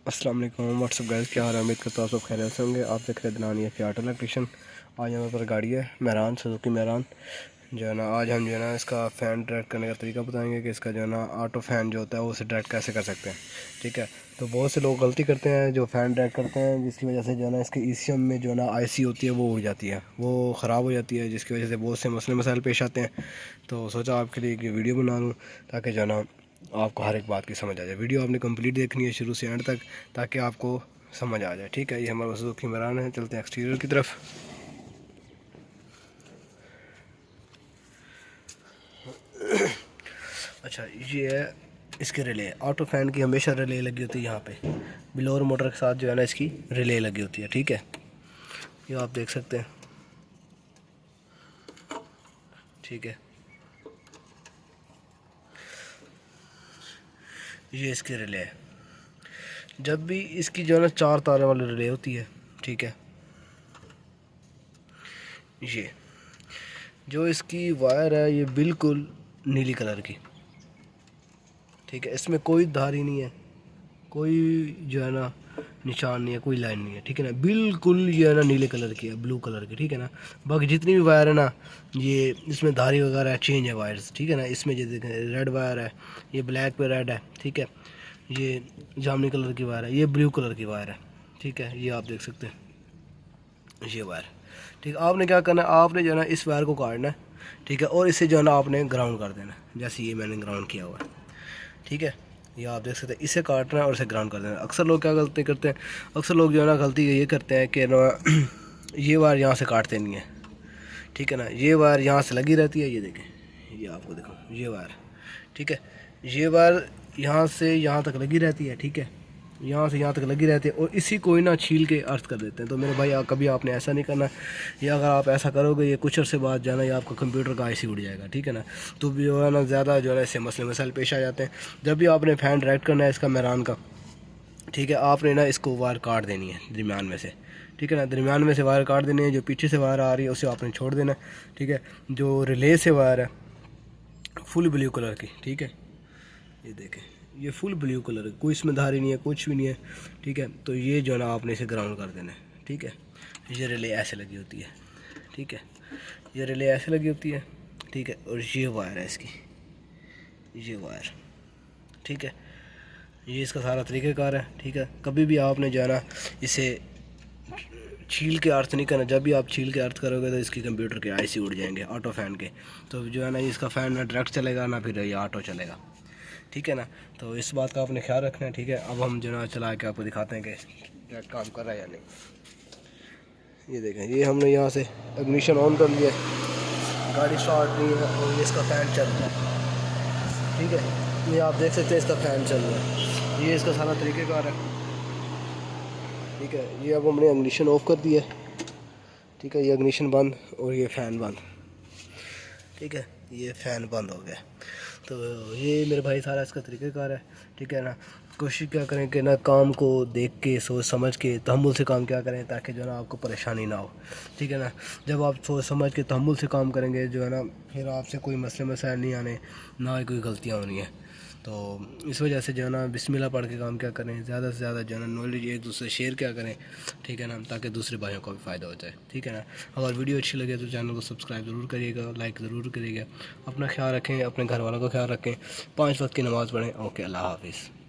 السلام علیکم، what's up guys, کیا حال ہے؟ امید کرتا ہوں آپ سب خیریت سے ہوں گے۔ آپ دیکھ رہے دنانی ہے آٹو الیکٹریشین۔ آج ہمارے پاس گاڑی ہے مہران، سوزوکی مہران جو ہے نا۔ آج ہم جو ہے نا اس کا فین ڈائریکٹ کرنے کا طریقہ بتائیں گے کہ اس کا جو ہے نا آٹو فین جو ہوتا ہے وہ اسے ڈائریکٹ کیسے کر سکتے ہیں، ٹھیک ہے۔ تو بہت سے لوگ غلطی کرتے ہیں جو فین ڈائریکٹ کرتے ہیں، جس کی وجہ سے جو ہے نا اس کے ای سی ایم میں جو ہے نا آئی سی ہوتی ہے وہ ہو جاتی ہے، وہ خراب ہو جاتی ہے، جس کی وجہ سے بہت سے مسائل پیش آتے ہیں۔ تو سوچا آپ کے لیے کہ ویڈیو بنا لوں تاکہ جو ہے نا آپ کو ہر ایک بات کی سمجھ آ جائے۔ ویڈیو آپ نے کمپلیٹ دیکھنی ہے شروع سے اینڈ تک تاکہ آپ کو سمجھ آ جائے، ٹھیک ہے۔ یہ ہمارا سوزوکی مہران ہے۔ چلتے ہیں ایکسٹیریئر کی طرف۔ اچھا، یہ ہے اس کے ریلے۔ آٹو فین کی ہمیشہ ریلے لگی ہوتی ہے یہاں پہ، بلور موٹر کے ساتھ جو ہے نا اس کی ریلے لگی ہوتی ہے، ٹھیک ہے۔ یہ آپ دیکھ سکتے ہیں، ٹھیک ہے۔ یہ اس کی ریلے ہے۔ جب بھی اس کی جو ہے نا 4 تاریں والی ریلے ہوتی ہے، ٹھیک ہے۔ یہ جو اس کی وائر ہے یہ بالکل نیلی کلر کی، ٹھیک ہے۔ اس میں کوئی دھاری نہیں ہے، کوئی جو ہے نا نشان نہیں ہے، کوئی لائن نہیں ہے، ٹھیک ہے نا۔ بالکل یہ ہے نا نیلے کلر کی ہے، بلو کلر کی، ٹھیک ہے نا۔ باقی جتنی بھی وائر ہے نا یہ اس میں دھاری وغیرہ چینج ہے وائرز، ٹھیک ہے نا۔ اس میں جو دیکھیں ریڈ وائر ہے، یہ بلیک پہ ریڈ ہے، ٹھیک ہے۔ یہ جامنی کلر کی وائر ہے، یہ بلیو کلر کی وائر ہے، ٹھیک ہے۔ یہ آپ دیکھ سکتے ہیں، یہ وائر، ٹھیک ہے۔ آپ نے کیا کرنا ہے، آپ نے جو ہے نا اس وائر کو کاٹنا ہے، ٹھیک ہے، اور اسے جو ہے نا آپ نے گراؤنڈ کر دینا ہے، جیسے یہ میں نے گراؤنڈ کیا ہوا ہے، ٹھیک ہے۔ یہ آپ دیکھ سکتے ہیں، اسے کاٹنا ہے اور اسے گراؤنڈ کر دینا ہے۔ اکثر لوگ کیا غلطی کرتے ہیں، اکثر لوگ جو ہے نا غلطی یہ کرتے ہیں کہ نا یہ وائر یہاں سے کاٹتے نہیں ہیں، ٹھیک ہے نا۔ یہ وائر یہاں سے لگی رہتی ہے، یہ دیکھیں، یہ آپ کو دیکھو، یہ وائر، ٹھیک ہے۔ یہ وائر یہاں سے یہاں تک لگی رہتی ہے، ٹھیک ہے، یہاں سے یہاں تک لگی رہتی ہے، اور اسی کو ہی نا چھیل کے ارتھ کر دیتے ہیں۔ تو میرے بھائی کبھی آپ نے ایسا نہیں کرنا، یا اگر آپ ایسا کرو گے یہ کچھ عرصے بعد جانا یا آپ کا کمپیوٹر کا آئی سی اڑ جائے گا، ٹھیک ہے نا۔ تو جو ہے نا زیادہ جو ہے نا اس سے مسائل پیش آ جاتے ہیں۔ جب بھی آپ نے فین ڈائریکٹ کرنا ہے اس کا مہران کا، ٹھیک ہے، آپ نے نا اس کو وائر کاٹ دینی ہے درمیان میں سے، ٹھیک ہے نا۔ درمیان میں سے وائر کاٹ دینی ہے، جو پیچھے سے وائر آ رہی ہے اسے آپ نے چھوڑ دینا ہے، ٹھیک ہے۔ جو ریلے سے وائر ہے فل بلیو کلر کی، ٹھیک ہے، یہ دیکھیں، یہ فل بلیو کلر ہے، کوئی اس میں دھاری نہیں ہے، کچھ بھی نہیں ہے، ٹھیک ہے۔ تو یہ جو ہے نا آپ نے اسے گراؤنڈ کر دینا ہے، ٹھیک ہے۔ یہ ریلے ایسے لگی ہوتی ہے، ٹھیک ہے، یہ ریلے ایسے لگی ہوتی ہے، ٹھیک ہے۔ اور یہ وائر ہے اس کی، یہ وائر، ٹھیک ہے۔ یہ اس کا سارا طریقہ کار ہے، ٹھیک ہے۔ کبھی بھی آپ نے جو ہے نا اسے چھیل کے ارتھ نہیں کرنا۔ جب بھی آپ چھیل کے ارتھ کرو گے تو اس کی کمپیوٹر کے آئی سی اڑ جائیں گے آٹو فین کے، تو جو ہے نا اس کا فین نہ ڈائریکٹ چلے گا نہ پھر یہ آٹو چلے گا، ٹھیک ہے نا۔ تو اس بات کا آپ نے خیال رکھنا ہے، ٹھیک ہے۔ اب ہم جو ہے نا چلا کے آپ کو دکھاتے ہیں کہ ڈائریکٹ کام کر رہا ہے یا نہیں۔ یہ دیکھیں، یہ ہم نے یہاں سے اگنیشن آن کر لیا ہے، گاڑی اسٹارٹ نہیں ہے اور یہ اس کا فین چل رہا ہے، ٹھیک ہے۔ یہ آپ دیکھ سکتے ہیں اس کا فین چل رہا ہے، یہ اس کا سارا طریقہ کار ہے، ٹھیک ہے۔ یہ اب ہم نے اگنیشن آف کر دیا ہے، ٹھیک ہے۔ یہ اگنیشن بند اور یہ فین بند، ٹھیک ہے، یہ فین بند ہو گیا۔ تو یہ میرے بھائی سارا اس کا طریقہ کار ہے، ٹھیک ہے نا۔ کوشش کیا کریں کہ نا کام کو دیکھ کے سوچ سمجھ کے تحمل سے کام کیا کریں تاکہ جو ہے نا آپ کو پریشانی نہ ہو، ٹھیک ہے نا۔ جب آپ سوچ سمجھ کے تحمل سے کام کریں گے جو ہے نا پھر آپ سے کوئی مسائل نہیں آنے، نہ ہی کوئی غلطیاں ہونی ہیں۔ تو اس وجہ سے جو ہے نا بسم اللہ پڑھ کے کام کیا کریں، زیادہ سے زیادہ جو ہے نا نالج ایک دوسرے شیئر کیا کریں، ٹھیک ہے نا، تاکہ دوسرے بھائیوں کو بھی فائدہ ہو جائے، ٹھیک ہے نا۔ اگر ویڈیو اچھی لگے تو چینل کو سبسکرائب ضرور کریے گا، لائک ضرور کریے گا۔ اپنا خیال رکھیں، اپنے گھر والوں کا خیال رکھیں، 5 وقت کی نماز پڑھیں۔ اوکے، اللہ حافظ۔